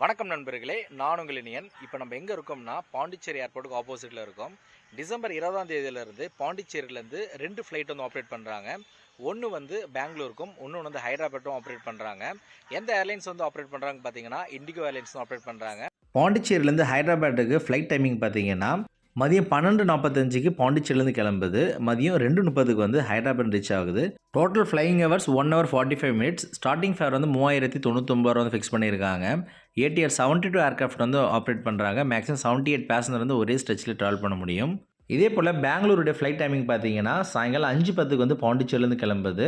வணக்கம் நண்பர்களே, நான் உங்கள் இனியன். இப்போ நம்ம எங்கே இருக்கோம்னா பாண்டிச்சேரி ஏர்போர்ட்டுக்கு ஆப்போசிட்டில் இருக்கோம். டிசம்பர் 20ஆம் தேதியிலேருந்து பாண்டிச்சேரியிலேருந்து 2 ஃப்ளைட் வந்து ஆப்ரேட் பண்ணுறாங்க. ஒன்று வந்து பெங்களூருக்கும், இன்னொன்று வந்து ஹைதராபாத்தும் ஆப்ரேட் பண்ணுறாங்க. எந்த ஏர்லைன்ஸ் வந்து ஆப்ரேட் பண்ணுறாங்க பார்த்தீங்கன்னா, இண்டிகோ ஏர்லைன்ஸ் தான் ஆப்ரேட் பண்ணுறாங்க. பாண்டிச்சேரியிலேருந்து ஹைதராபாத்துக்கு ஃப்ளைட் டைமிங் பார்த்தீங்கன்னா மதியம் 12:45க்கு பாண்டிச்சேரியிலேருந்து கிளம்புது. மதியம் 2:30க்கு வந்து ஹைதராபாத் ரீச் ஆகுது. Total flying hours 1 hour 45 minutes. Starting fare வந்து 3099 வந்து ஃபிக்ஸ் பண்ணியிருக்காங்க. ஏடிஆர் 72 ஏர்க்ராஃப்ட் வந்து ஆப்ரேட் பண்ணுறாங்க. மேக்ஸிமம் 78 பேசஞ்சர் வந்து ஒரே ஸ்ட்ரெச்சில் ட்ராவல் பண்ண முடியும். இதே போல் பெங்களூருடைய ஃப்ளைட் டைமிங் பார்த்தீங்கன்னா சாயங்காலம் 5:10க்கு வந்து பாண்டிச்சேரியிலேருந்து கிளம்புது.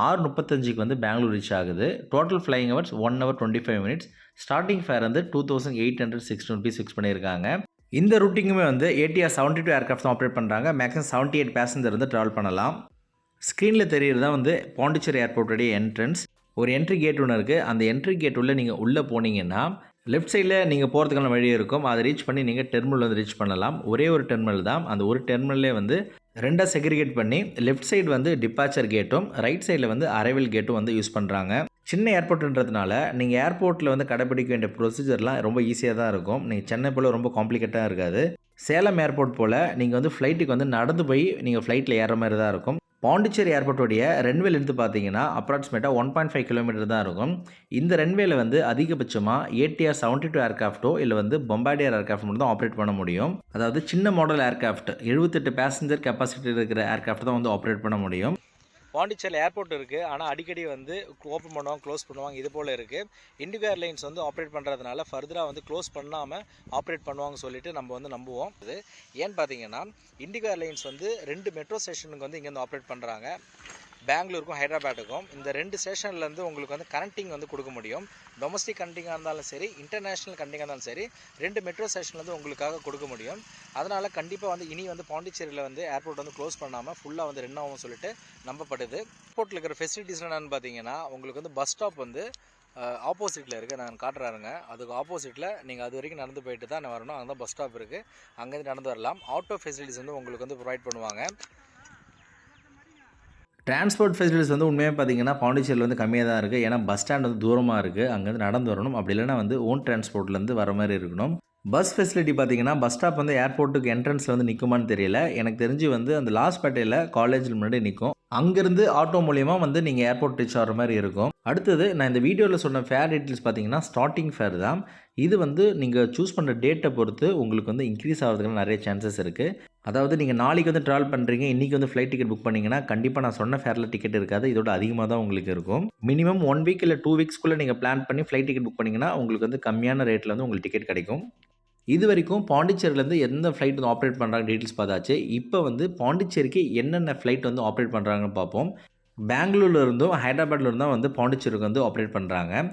6:35க்கு வந்து பெங்களூர் ரீச் ஆகுது. Total flying hours 1 hour 25 minutes. Starting fare வந்து 2860 rupees ஃபிக்ஸ் பண்ணியிருக்காங்க. இந்த ரூட்டிங்குமே வந்து ஏடிஆர் 72 ஏர்க்ராஃப்ட் தான் ஆப்ரேட் பண்ணுறாங்க. மேக்ஸிமம் 78 பேசஞ்சர் வந்து ட்ராவல் பண்ணலாம். ஸ்க்ரீனில் தெரிகிறது தான் வந்து பாண்டிச்சேரி ஏர்போர்ட்டுடைய என்ட்ரன்ஸ். ஒரு என்ட்ரி கேட் ஒன்று இருக்குது. அந்த என்ட்ரி கேட் உள்ள நீங்கள் உள்ளே போனீங்கன்னா லெஃப்ட் சைடில் நீங்கள் போகிறதுக்கான வழி இருக்கும். அதை ரீச் பண்ணி நீங்கள் டெர்மினல் வந்து ரீச் பண்ணலாம். ஒரே ஒரு டெர்மினல் தான். அந்த ஒரு டெர்மினல்லே வந்து ரெண்டாக செக்ரிகேட் பண்ணி லெஃப்ட் சைடு வந்து டிபார்ச்சர் கேட்டும், ரைட் சைடில் வந்து அரைவல் கேட்டும் வந்து யூஸ் பண்ணுறாங்க. சின்ன ஏர்போர்ட்டுன்றதுனால நீங்கள் ஏர்போர்ட்டில் வந்து கடைப்பிடிக்க வேண்டிய ப்ரொசீஜர்லாம் ரொம்ப ஈஸியாக தான் இருக்கும். நீங்கள் சென்னை போல் ரொம்ப காம்ப்ளிகேட்டாக இருக்காது. சேலம் ஏர்போர்ட் போல் நீங்கள் வந்து ஃப்ளைட்டுக்கு வந்து நடந்து போய் நீங்கள் ஃப்ளைட்டில் ஏறுற மாதிரி தான் இருக்கும். பாண்டிச்சேரி ஏர்போர்ட்டுடைய ரன்வே லென்த் பார்த்தீங்கன்னா அப்ராக்சிமேட்டாக 1.5 கிலோமீட்டர் தான் இருக்கும். இந்த ரன்வேல வந்து அதிகபட்சமாக ஏடிஆர் 72 ஏர்க்ராஃப்ட்டோ இல்லை வந்து பொம்பார்டியர் ஏர்க்ராஃப்ட் மட்டும் தான் ஆப்ரேட் பண்ண முடியும். அதாவது சின்ன மாடல் ஏர்க்ராஃப்ட் 78 பேசஞ்சர் கெப்பாசிட்டி இருக்கிற ஏர்க்ராஃப்ட் தான் வந்து ஆப்ரேட் பண்ண முடியும். பாண்டிச்சேரியில் ஏர்போர்ட் இருக்குது, ஆனால் அடிக்கடி வந்து ஓப்பன் பண்ணுவாங்க, க்ளோஸ் பண்ணுவாங்க, இது போல் இருக்குது. இண்டிகோ ஏர்லைன்ஸ் வந்து ஆப்ரேட் பண்ணுறதுனால ஃபர்தராக வந்து க்ளோஸ் பண்ணாமல் ஆப்ரேட் பண்ணுவாங்கன்னு சொல்லிட்டு நம்ம வந்து நம்புவோம். அது ஏன்னு பார்த்தீங்கன்னா இண்டிகோ ஏர்லைன்ஸ் வந்து 2 மெட்ரோ ஸ்டேஷனுக்கு வந்து இங்கேருந்து ஆப்ரேட் பண்ணுறாங்க. பெங்களூருக்கும் ஹைதராபாத்துக்கும் இந்த 2 ஸ்டேஷன்லேருந்து உங்களுக்கு வந்து கனெக்டிங் வந்து கொடுக்க முடியும். டொமஸ்டிக் கனெக்டிங்காக இருந்தாலும் சரி, இன்டர்நேஷ்னல் கனெக்டிங்காக இருந்தாலும் சரி, 2 மெட்ரோ ஸ்டேஷன்லேருந்து உங்களுக்காக கொடுக்க முடியும். அதனால் கண்டிப்பாக வந்து இனி வந்து பாண்டிச்சேரியில் வந்து ஏர்போர்ட் வந்து க்ளோஸ் பண்ணாமல் ஃபுல்லாக வந்து ரன் ஆகும் சொல்லிட்டு நம்பப்படுது. ஏர்போர்ட்டில் இருக்கிற ஃபெசிலிட்டிஸ் என்னென்னு பார்த்தீங்கன்னா உங்களுக்கு வந்து பஸ் ஸ்டாப் வந்து ஆப்போசிட்டில் இருக்குது. நான் காட்டுறாருங்க. அதுக்கு ஆப்போசிட்டில் நீங்கள் அது வரைக்கும் நடந்து போயிட்டு தான் வரணும். அங்கே தான் பஸ் ஸ்டாப் இருக்குது. அங்கேருந்து நடந்து வரலாம். ஆட்டோ ஃபெசிலிட்டிஸ் வந்து உங்களுக்கு வந்து ப்ரொவைட் பண்ணுவாங்க. டிரான்ஸ்போர்ட் ஃபெசிலிட்டிஸ் வந்து உண்மையாக பார்த்தீங்கன்னா பாண்டிச்சேரியில் வந்து கம்மியாக தான் இருக்குது. ஏன்னா பஸ் ஸ்டாண்ட் வந்து தூரமாக இருக்குது. அங்கேருந்து நடந்து வரணும். அப்படி இல்லைனா வந்து ஓன் டிரான்ஸ்போர்ட்லேருந்து வர மாதிரி இருக்கணும். பஸ் ஃபெசிலிட்டி பார்த்தீங்கன்னா பஸ் ஸ்டாப் வந்து ஏர்போர்ட்டுக்கு என்ட்ரன்ஸில் வந்து நிற்குமான்னு தெரியல. எனக்கு தெரிஞ்சு வந்து அந்த லாஸ்பேட்டையில் காலேஜில் முன்னாடி நிற்கும். அங்கேருந்து ஆட்டோ மூலியமாக வந்து நீங்கள் ஏர்போர்ட் ரீச் ஆகிற மாதிரி இருக்கும். அடுத்தது நான் இந்த வீடியோவில் சொன்ன ஃபேர் டீட்டெயில்ஸ் பார்த்தீங்கன்னா ஸ்டார்டிங் ஃபேர் தான். இது வந்து நீங்கள் சூஸ் பண்ணுற டேட்டை பொறுத்து உங்களுக்கு வந்து இன்க்ரீஸ் ஆகிறதுக்கு நிறைய சான்சஸ் இருக்குது. அதாவது நீங்கள் நாளைக்கு வந்து ட்ராவல் பண்ணுறீங்க, இன்றைக்கி வந்து ஃப்ளைட் டிக்கெட் புக் பண்ணிங்கன்னா கண்டிப்பாக நான் சொன்ன ஃபேரில் டிக்கெட் இருக்காது. இதோட அதிகமாக தான் உங்களுக்கு இருக்கும். மினிமம் 1 வீக் இல்லை 2 வீக்ஸ்க்குள்ளே நீங்கள் பிளான் பண்ணி ஃப்ளைட் டிக்கெட் புக் பண்ணிங்கன்னா உங்களுக்கு வந்து கம்மியான ரேட்டில் வந்து உங்களுக்கு டிக்கெட் கிடைக்கும். இது வரைக்கும் பாண்டிச்சேரியிலேருந்து எந்த ஃப்ளைட் வந்து ஆப்ரேட் பண்ணுறாங்க டீட்டெயில்ஸ் பார்த்தாச்சு. இப்போ வந்து பாண்டிச்சேரிக்கு என்னென்ன ஃப்ளைட் வந்து ஆப்ரேட் பண்ணுறாங்கன்னு பார்ப்போம். பெங்களூரில் இருந்தும் ஹைதராபாத்தில் இருந்தும் வந்து பாண்டிச்சேரிக்கு வந்து ஆப்ரேட் பண்ணுறாங்க.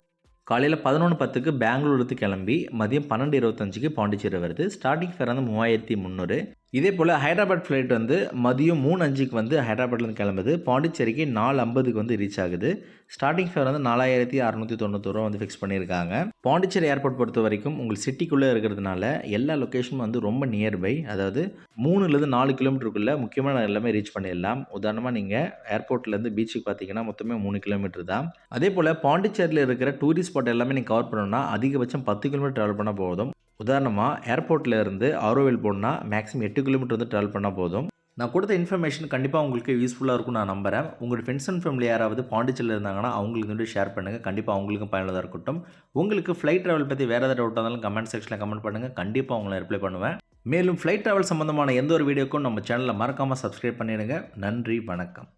காலையில் 11:10க்கு பெங்களூருக்கு கிளம்பி மதியம் 12:25க்கு பாண்டிச்சேரி வருது. ஸ்டார்டிங் ஃபேர் வந்து 3300. இதே போல் ஹைதராபாத் ஃப்ளைட் வந்து மதியம் 3:05க்கு வந்து ஹைதராபாத்லேருந்து கிளம்புது. பாண்டிச்சேரிக்கு 4:50க்கு வந்து ரீச் ஆகுது. ஸ்டார்டிங் ஃபேர் வந்து 4691 வந்து ஃபிக்ஸ் பண்ணியிருக்காங்க. பாண்டிச்சேரி ஏர்போர்ட் பொறுத்த வரைக்கும் உங்களுக்கு சிட்டிக்குள்ளே இருக்கிறதுனால எல்லா லொக்கேஷனும் வந்து ரொம்ப நியர்பை. அதாவது 3லேருந்து 4 கிலோமீட்டருக்குள்ளே முக்கியமான எல்லாமே ரீச் பண்ணிடலாம். உதாரணமாக நீங்கள் ஏர்போர்ட்லேருந்து பீச்சுக்கு பார்த்தீங்கன்னா மொத்தமே 3 கிலோமீட்டர் தான். அதே போல் பாண்டிச்சேரியில் இருக்கிற டூரிஸ்ட் ஸ்பாட் எல்லாமே நீங்கள் கவர் பண்ணணும்னா அதிகபட்சம் 10 கிலோமீட்டர் ட்ராவல் பண்ணால் போதும். உதாரணமாக ஏர்போர்ட்டில் இருந்து ஆரோவில் போனால் மேக்ஸிமம் 8 கிலோமீட்டர் வந்து ட்ராவல் பண்ணால் போதும். நான் கொடுத்த இன்ஃபர்மேஷன் கண்டிப்பாக உங்களுக்கு யூஸ்ஃபுல்லாக இருக்கும் நான் நம்புகிறேன். உங்களோட ஃப்ரெண்ட்ஸ் அண்ட் ஃபேமிலி யாராவது பாண்டிச்சேரியில் இருந்தாங்கன்னா அவங்களுக்கு வந்து ஷேர் பண்ணுங்கள். கண்டிப்பாக அவங்களுக்கும் பயனுள்ளதாக இருக்கட்டும். உங்களுக்கு ஃப்ளைட் ட்ராவல் பற்றி வேறு ஏதாவது டவுட்டாக இருந்தாலும் கமெண்ட் செக்ஷனில் கமெண்ட் பண்ணுங்கள். கண்டிப்பாக உங்களை ரிப்ளை பண்ணுவேன். மேலும் ஃப்ளைட் ட்ராவல் சம்மந்தமான எந்த ஒரு வீடியோக்கும் நம்ம சேனலில் மறக்காமல் சப்ஸ்கிரைப் பண்ணிடுங்க. நன்றி, வணக்கம்.